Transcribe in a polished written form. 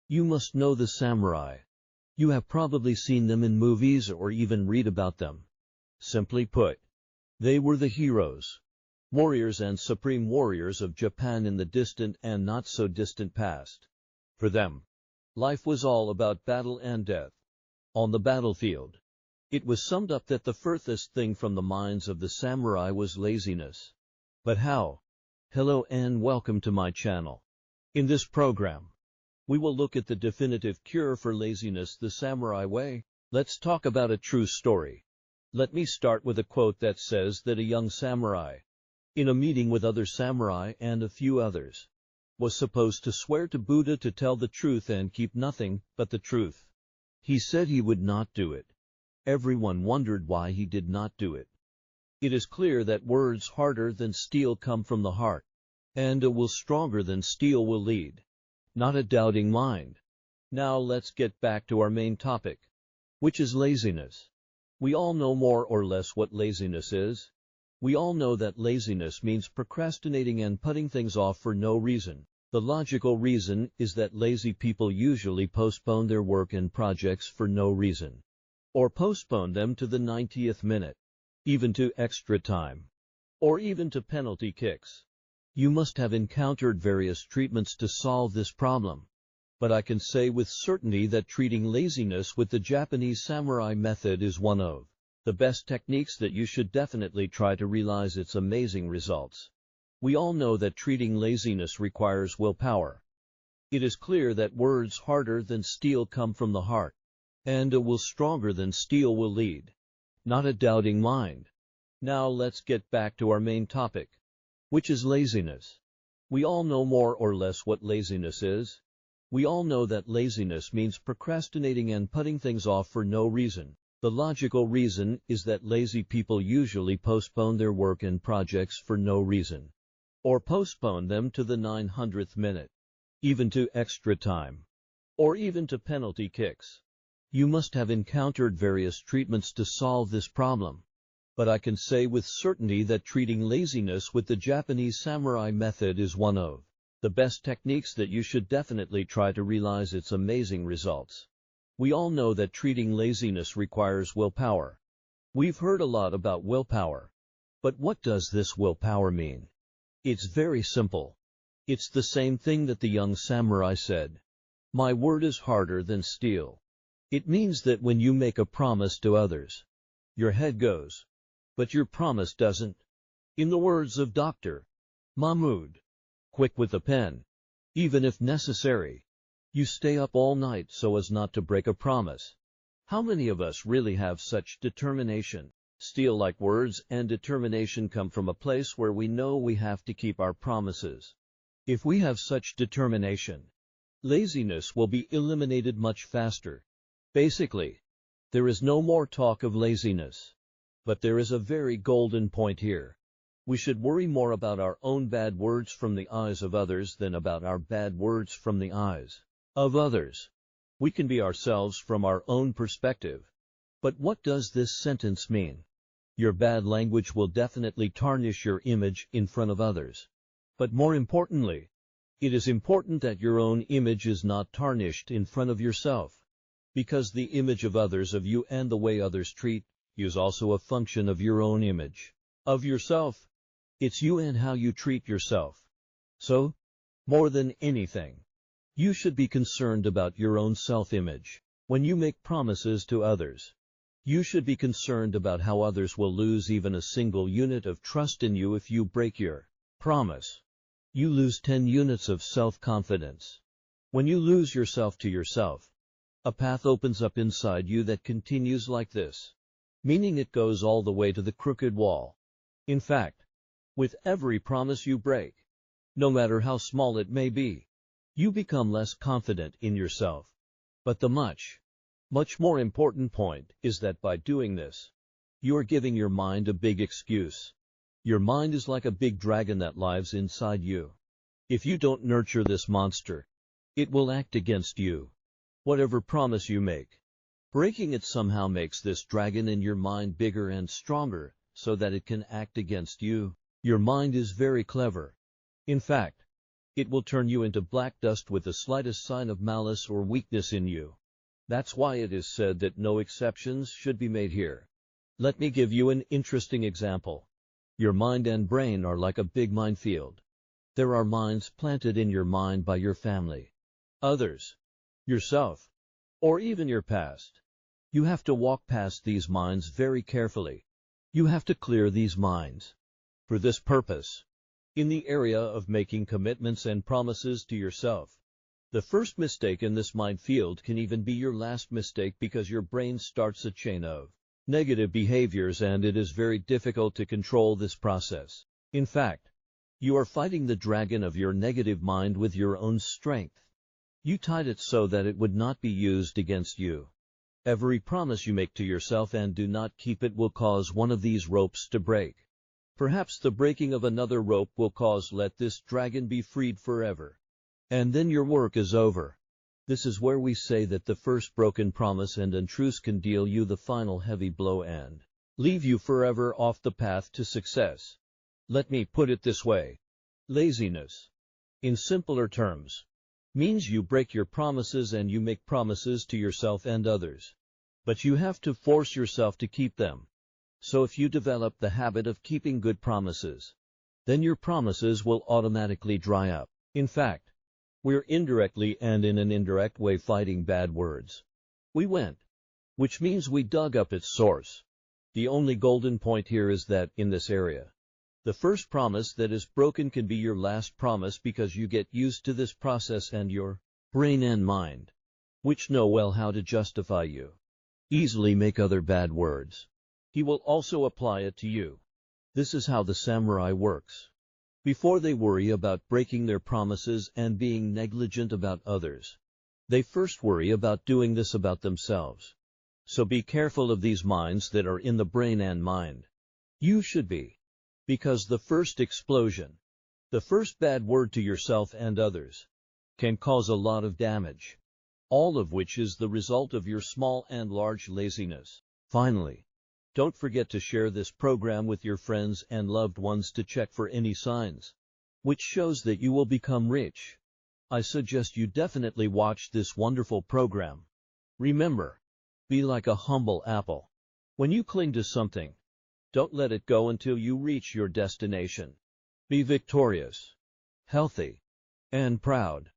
You must know the samurai. You have probably seen them in movies or even read about them. Simply put, they were the heroes, warriors and supreme warriors of Japan in the distant and not-so-distant past. For them, life was all about battle and death. On the battlefield, it was summed up that the furthest thing from the minds of the samurai was laziness. But how? Hello and welcome to my channel. In this program, we will look at the definitive cure for laziness the samurai way. Let's talk about a true story. Let me start with a quote that says that a young samurai, in a meeting with other samurai and a few others, was supposed to swear to Buddha to tell the truth and keep nothing but the truth. He said he would not do it. Everyone wondered why he did not do it. It is clear that words harder than steel come from the heart, and a will stronger than steel will lead, not a doubting mind. Now let's get back to our main topic, which is laziness. We all know more or less what laziness is. We all know that laziness means procrastinating and putting things off for no reason. The logical reason is that lazy people usually postpone their work and projects for no reason, or postpone them to the 90th minute, even to extra time, or even to penalty kicks. You must have encountered various treatments to solve this problem, but I can say with certainty that treating laziness with the Japanese samurai method is one of the best techniques that you should definitely try to realize its amazing results. We all know that treating laziness requires willpower. It is clear that words harder than steel come from the heart, and a will stronger than steel will lead, not a doubting mind. Now let's get back to our main topic, which is laziness. We all know more or less what laziness is. We all know that laziness means procrastinating and putting things off for no reason. The logical reason is that lazy people usually postpone their work and projects for no reason, or postpone them to the 900th minute, even to extra time, or even to penalty kicks. You must have encountered various treatments to solve this problem, but I can say with certainty that treating laziness with the Japanese samurai method is one of the best techniques that you should definitely try to realize its amazing results. We all know that treating laziness requires willpower. We've heard a lot about willpower, but what does this willpower mean? It's very simple. It's the same thing that the young samurai said. My word is harder than steel. It means that when you make a promise to others, your head goes, but your promise doesn't. In the words of Dr. Mahmoud, quick with the pen, even if necessary. You stay up all night so as not to break a promise. How many of us really have such determination? Steel-like words and determination come from a place where we know we have to keep our promises. If we have such determination, laziness will be eliminated much faster. Basically, there is no more talk of laziness. But there is a very golden point here. We should worry more about our own bad words from the eyes of others than about our bad words from the eyes of others. We can be ourselves from our own perspective. But what does this sentence mean? Your bad language will definitely tarnish your image in front of others. But more importantly, it is important that your own image is not tarnished in front of yourself, because the image of others of you and the way others treat you is also a function of your own image of yourself. It's you and how you treat yourself. So, more than anything, you should be concerned about your own self-image. When you make promises to others, you should be concerned about how others will lose even a single unit of trust in you if you break your promise. You lose 10 units of self-confidence. When you lose yourself to yourself, a path opens up inside you that continues like this, meaning it goes all the way to the crooked wall. In fact, with every promise you break, no matter how small it may be, you become less confident in yourself. But the much more important point is that by doing this, you are giving your mind a big excuse. Your mind is like a big dragon that lives inside you. If you don't nurture this monster, it will act against you. Whatever promise you make, breaking it somehow makes this dragon in your mind bigger and stronger, so that it can act against you. Your mind is very clever. In fact, It will turn you into black dust with the slightest sign of malice or weakness in you. That's why it is said that no exceptions should be made here. Let me give you an interesting example. Your mind and brain are like a big minefield. There are mines planted in your mind by your family, others, yourself, or even your past. You have to walk past these mines very carefully. You have to clear these mines. For this purpose, in the area of making commitments and promises to yourself, the first mistake in this minefield can even be your last mistake because your brain starts a chain of negative behaviors and it is very difficult to control this process. In fact, you are fighting the dragon of your negative mind with your own strength. You tied it so that it would not be used against you. Every promise you make to yourself and do not keep it will cause one of these ropes to break. Perhaps the breaking of another rope will cause let this dragon be freed forever. And then your work is over. This is where we say that the first broken promise and untruth can deal you the final heavy blow and leave you forever off the path to success. Let me put it this way. Laziness, in simpler terms, means you break your promises and you make promises to yourself and others. But you have to force yourself to keep them. So if you develop the habit of keeping good promises, then your promises will automatically dry up. In fact, we're indirectly and in an indirect way fighting bad words. We went, which means we dug up its source. The only golden point here is that, in this area, the first promise that is broken can be your last promise because you get used to this process and your brain and mind, which know well how to justify you, easily make other bad words. He will also apply it to you. This is how the samurai works. Before they worry about breaking their promises and being negligent about others, they first worry about doing this about themselves. So be careful of these minds that are in the brain and mind. You should be. Because the first explosion, the first bad word to yourself and others, can cause a lot of damage, all of which is the result of your small and large laziness. Finally, don't forget to share this program with your friends and loved ones to check for any signs, which shows that you will become rich. I suggest you definitely watch this wonderful program. Remember, be like a humble apple. When you cling to something, don't let it go until you reach your destination. Be victorious, healthy, and proud.